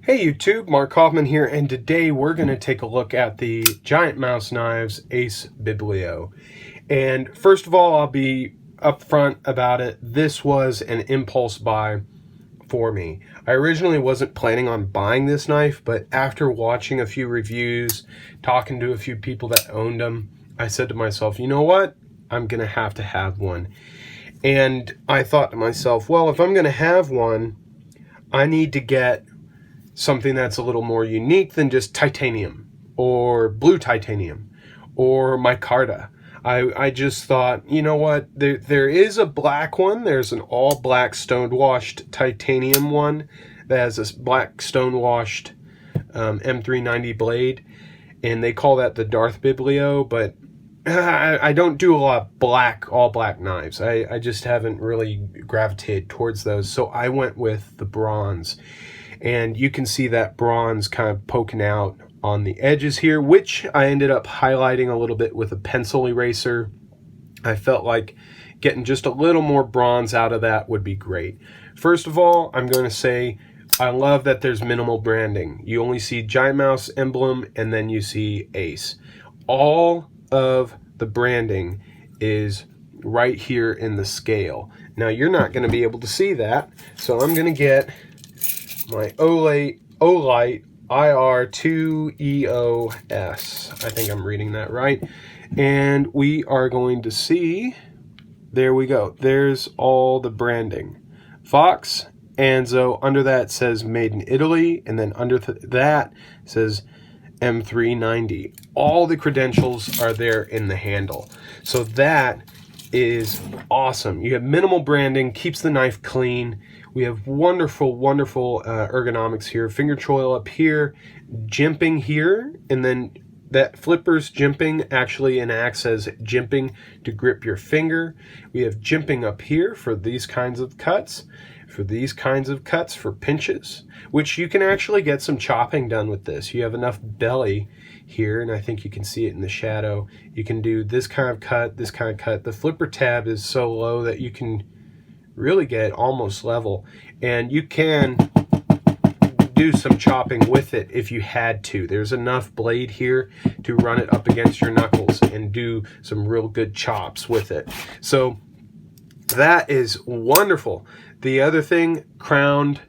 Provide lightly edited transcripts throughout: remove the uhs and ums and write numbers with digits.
Hey YouTube, Mark Kaufman here, and today we're going to take a look at the Giant Mouse Knives Ace Biblio. And first of all, I'll be upfront about it. This was an impulse buy for me. I originally wasn't planning on buying this knife, but after watching a few reviews, talking to a few people that owned them, I said to myself, you know what? I'm going to have one. And I thought to myself, well, if I'm going to have one, I need to get something that's a little more unique than just titanium or blue titanium or micarta. I just thought, you know what, there is a black one. There's an all black stonewashed titanium one that has this black stonewashed M390 blade, and they call that the Darth Biblio, but I don't do a lot of all black knives. I just haven't really gravitated towards those, so I went with the bronze. And you can see that bronze kind of poking out on the edges here, which I ended up highlighting a little bit with a pencil eraser. I felt like getting just a little more bronze out of that would be great. First of all, I'm going to say I love that there's minimal branding. You only see Giant Mouse emblem and then you see Ace. All of the branding is right here in the scale. Now you're not going to be able to see that, so I'm going to get my Olight IR2EOS. I think I'm reading that right. And we are going to see, there we go. There's all the branding. Fox, Anzo, under that says made in Italy, and then under that says M390. All the credentials are there in the handle. So that is awesome. You have minimal branding, keeps the knife clean. We have wonderful ergonomics here. Finger choil up here, jimping here, and then that flipper's jimping actually enacts as jimping to grip your finger. We have jimping up here for these kinds of cuts, for pinches, which you can actually get some chopping done with this. You have enough belly here, and I think you can see it in the shadow. You can do this kind of cut, this kind of cut. The flipper tab is so low that you can really get almost level, and you can do some chopping with it if you had to. There's enough blade here to run it up against your knuckles and do some real good chops with it. So that is wonderful. The other thing, crowned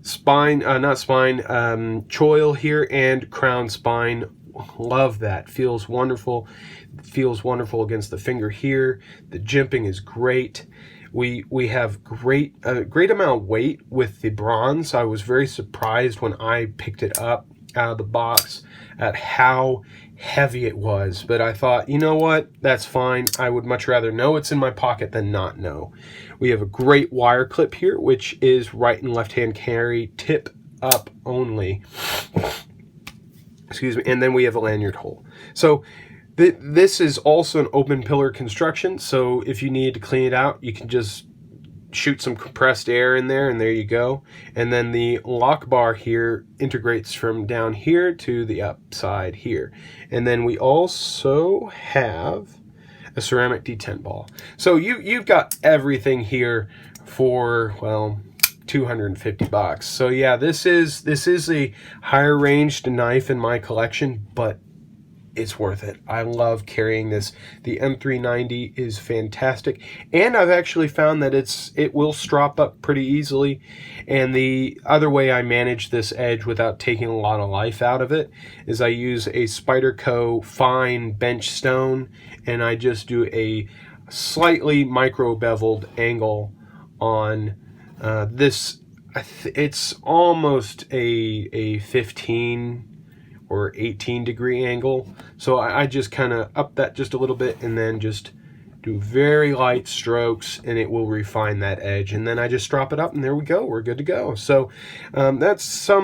spine, choil here and crown spine. Love that. Feels wonderful. Feels wonderful against the finger here. The jimping is great. We have great amount of weight with the bronze. I was very surprised when I picked it up out of the box at how heavy it was, but I thought, you know what, that's fine. I would much rather know it's in my pocket than not know. We have a great wire clip here, which is right and left hand carry, tip up only. Excuse me. And then we have a lanyard hole. So this is also an open pillar construction, so if you need to clean it out, you can just shoot some compressed air in there, and there you go. And then the lock bar here integrates from down here to the upside here. And then we also have a ceramic detent ball. So you've got everything here for, well, $250. So yeah, this is a higher ranged knife in my collection, but it's worth it. I love carrying this. The M390 is fantastic, and I've actually found that it will strop up pretty easily. And the other way I manage this edge without taking a lot of life out of it is I use a Spyderco fine bench stone, and I just do a slightly micro beveled angle on this. It's almost a 15 or 18 degree angle. So I just kind of up that just a little bit and then just do very light strokes, and it will refine that edge. And then I just drop it up, and there we go. We're good to go. So that's a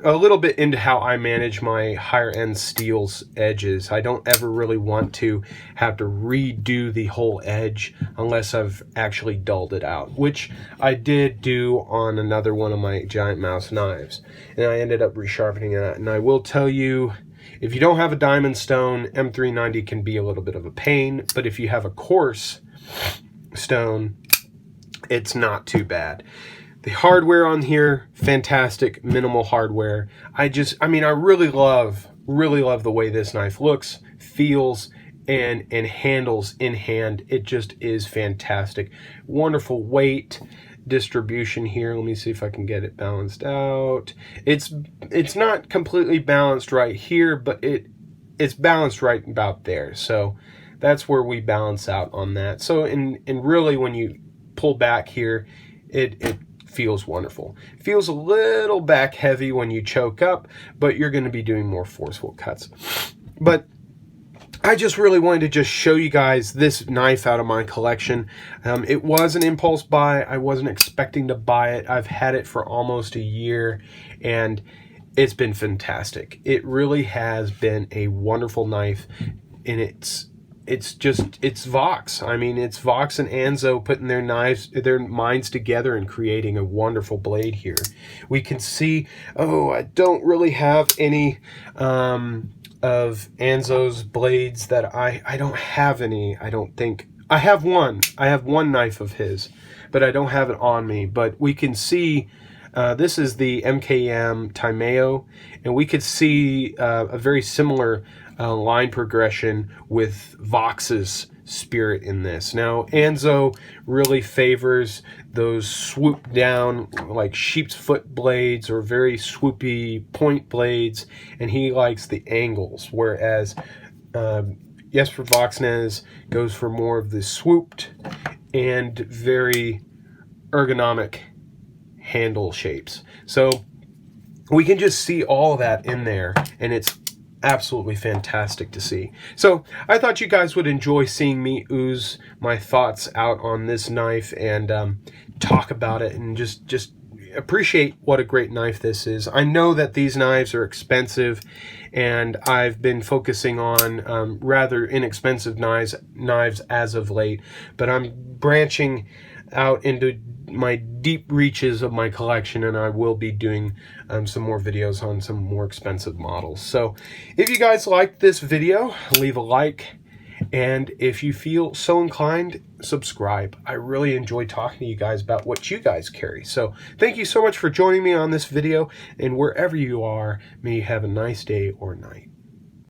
little bit into how I manage my higher end steels edges. I don't ever really want to have to redo the whole edge unless I've actually dulled it out, which I did do on another one of my Giant Mouse knives. And I ended up resharpening that. And I will tell you, if you don't have a diamond stone, M390 can be a little bit of a pain, but if you have a coarse stone, it's not too bad. The hardware on here, fantastic, minimal hardware. I really love the way this knife looks, feels, and handles in hand. It just is fantastic. Wonderful weight distribution here. Let me see if I can get it balanced out. It's not completely balanced right here, but it's balanced right about there. So that's where we balance out on that. So and really when you pull back here, it feels wonderful. It feels a little back heavy when you choke up, but you're going to be doing more forceful cuts. But I just really wanted to just show you guys this knife out of my collection. It was an impulse buy. I wasn't expecting to buy it. I've had it for almost a year, and it's been fantastic. It really has been a wonderful knife, and it's Vox. I mean, it's Vox and Anzo putting their minds together and creating a wonderful blade here. We can see, I don't really have any of Anzo's blades that I don't have any. I don't think I have one. I have one knife of his, but I don't have it on me. But we can see this is the MKM Timeo, and we could see a very similar line progression with Vox's spirit in this. Now, Anzo really favors those swoop down, like sheep's foot blades or very swoopy point blades, and he likes the angles, whereas Jesper Voxnes goes for more of the swooped and very ergonomic handle shapes. So we can just see all that in there, and it's absolutely fantastic to see. So I thought you guys would enjoy seeing me ooze my thoughts out on this knife and talk about it and just appreciate what a great knife this is. I know that these knives are expensive, and I've been focusing on rather inexpensive knives as of late, but I'm branching out into my deep reaches of my collection, and I will be doing some more videos on some more expensive models. So if you guys liked this video, leave a like, and if you feel so inclined, subscribe. I really enjoy talking to you guys about what you guys carry. So thank you so much for joining me on this video, and wherever you are, may you have a nice day or night.